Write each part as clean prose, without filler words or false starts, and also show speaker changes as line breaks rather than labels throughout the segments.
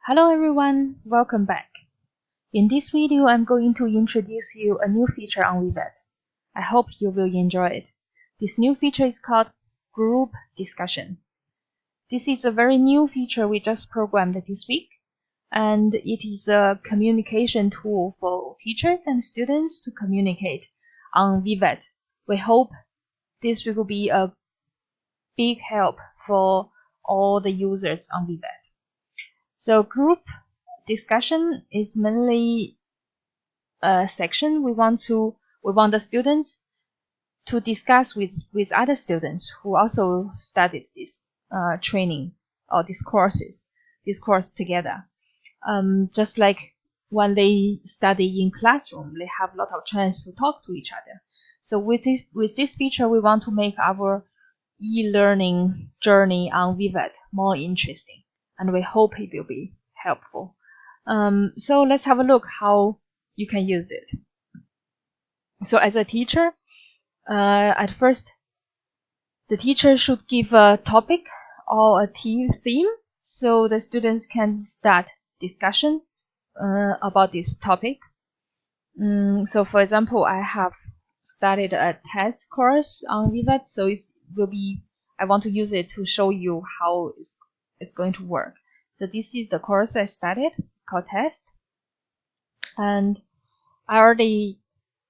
Hello everyone, welcome back. In this video, I'm going to introduce you a new feature on ViVET. I hope you will enjoy it. This new feature is called Group Discussion. This is a very new feature we just programmed this week, and it is a communication tool for teachers and students to communicate on ViVET. We hope this will be a big help for all the users on ViVET. So group discussion is mainly a section we want the students to discuss with other students who also studied this training or this course together. Just like when they study in classroom, they have a lot of chance to talk to each other. So with this feature, we want to make our e-learning journey on ViVET more interesting, and we hope it will be helpful. So let's have a look how you can use it. So as a teacher, at first, the teacher should give a topic or a theme so the students can start discussion about this topic. So for example, I have started a test course on ViVET, so I want to use it to show you how it's going to work. So this is the course I started, called test, and I already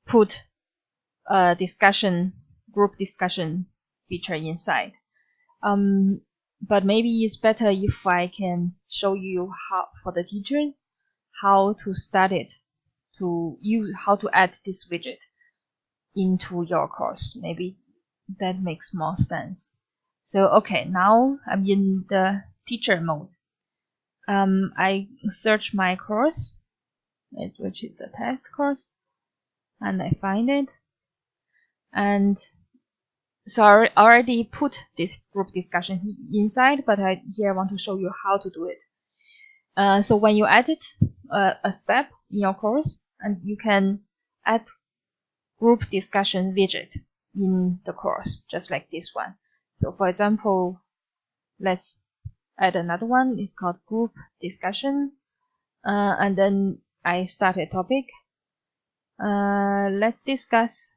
put a group discussion feature inside. But maybe it's better if I can show you for the teachers how to start it, how to add this widget into your course. Maybe that makes more sense. So okay, now I'm in the teacher mode. I search my course, which is the test course, and I find it. And so I already put this group discussion inside, but here I want to show you how to do it. So when you edit a step in your course, and you can add group discussion widget in the course, just like this one. So for example, let's add another one. It's called group discussion, and then I start a topic. Let's discuss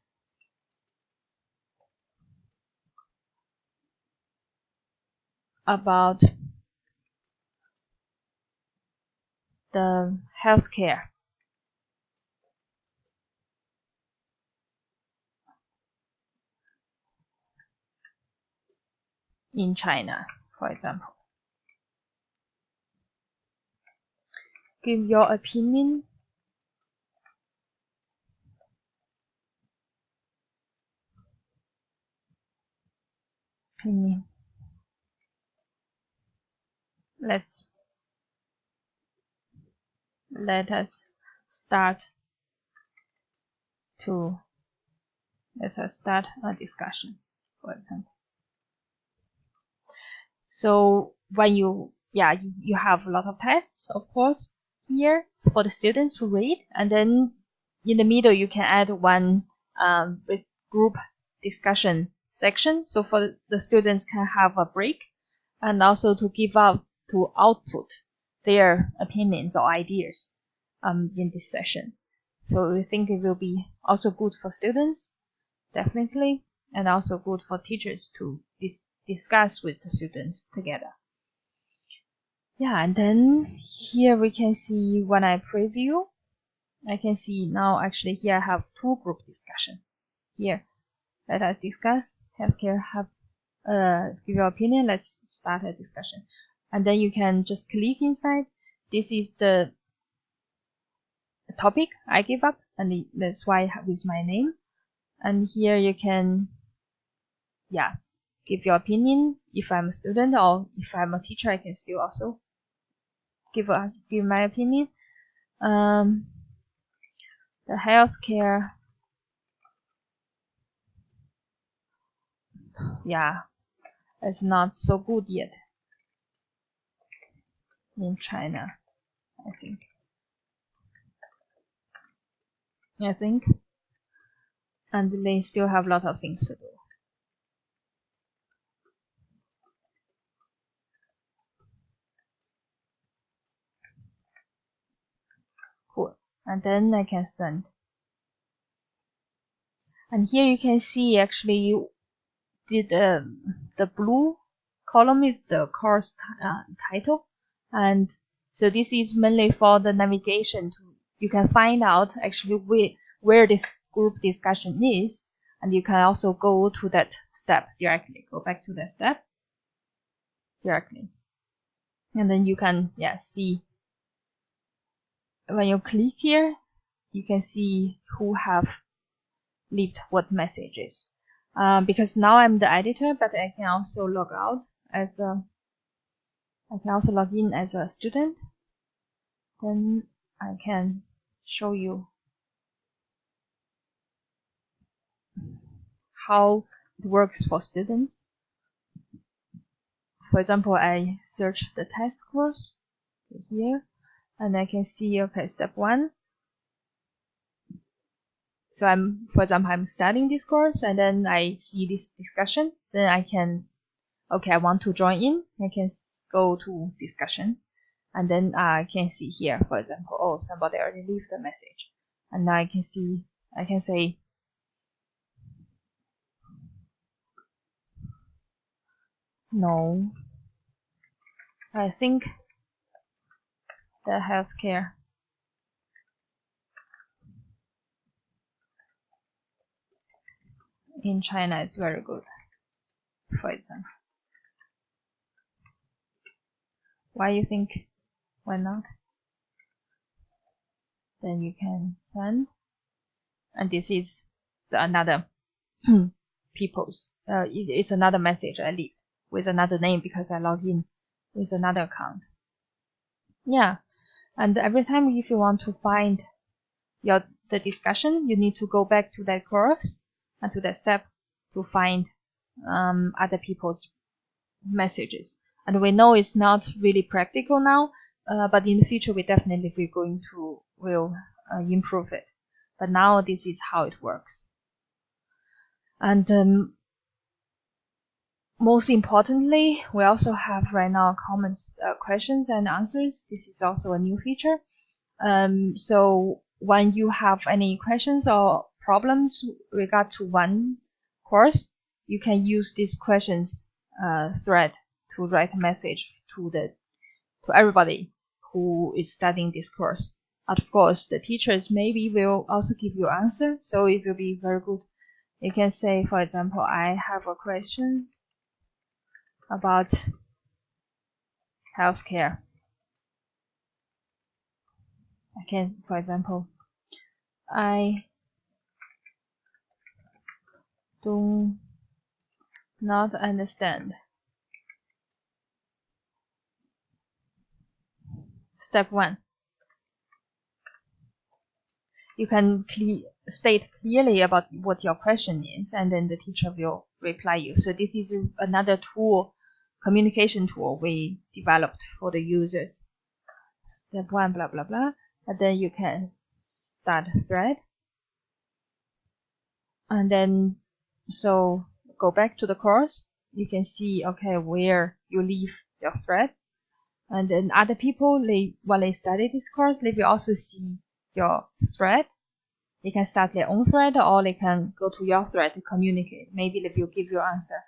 about the healthcare in China, for example. Give your opinion. Let us start a discussion, for example. So when you have a lot of tests, of course, here for the students to read, and then in the middle you can add one with group discussion section, so for the students can have a break and also to output their opinions or ideas in this session. So we think it will be also good for students, definitely, and also good for teachers to discuss with the students together. Yeah, and then here we can see when I preview, I can see now actually here I have two group discussion. Here, let us discuss healthcare. Give your opinion. Let's start a discussion, and then you can just click inside. This is the topic I give up, and that's why with my name. And here you can, give your opinion. If I'm a student or if I'm a teacher, I can still also give my opinion. The healthcare, it's not so good yet in China, I think. And they still have a lot of things to do. and then I can send. And here you can see actually the blue column is the course title, and so this is mainly for the navigation. You can find out actually where this group discussion is, and you can also go to that step directly. Go back to that step directly, and then you can see when you click here, you can see who have left what messages. Because now I'm the editor, but I can also log out as I can also log in as a student. Then I can show you how it works for students. For example, I search the test course here, and I can see, okay, step 1. So for example, I'm studying this course, and then I see this discussion. Then I can, okay, I want to join in. I can go to discussion, and then I can see here, for example, oh, somebody already left a message, and now I can see, I can say, no, I think the healthcare in China is very good, for example. Why you think? Why not? Then you can send, and this is another people's. It's another message I leave with another name because I log in with another account. Yeah, and every time if you want to find the discussion, you need to go back to that course and to that step to find other people's messages. And we know it's not really practical now, but in the future we definitely will improve it. But now this is how it works. And most importantly, we also have right now comments, questions and answers. This is also a new feature. So when you have any questions or problems regard to one course, you can use this questions thread to write a message to everybody who is studying this course. Of course, the teachers maybe will also give you an answer, so it will be very good. You can say, for example, I have a question about healthcare. I can, for example, I do not understand. Step 1. You can state clearly about what your question is, and then the teacher will reply you. So this is another tool, communication tool we developed for the users. Step 1, blah, blah, blah. And then you can start a thread. And then, so go back to the course. You can see, okay, where you leave your thread. And then other people, when they study this course, they will also see your thread. They can start their own thread, or they can go to your thread to communicate. Maybe they will give you an answer.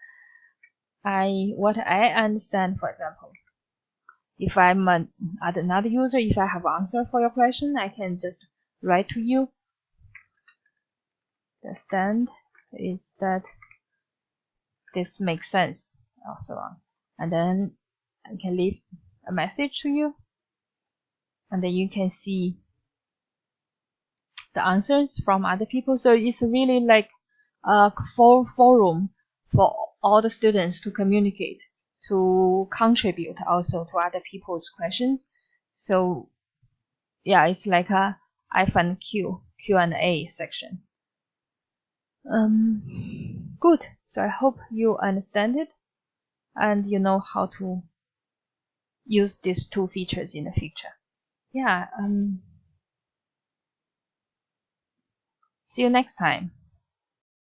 What I understand, for example, if I'm another user, if I have an answer for your question, I can just write to you. The stand is that this makes sense, or so on. And then I can leave a message to you, and then you can see the answers from other people. So it's really like a forum for all the students to communicate, to contribute also to other people's questions. So yeah, it's like a Q&A section. Good. So I hope you understand it and you know how to use these two features in the future. Yeah. See you next time.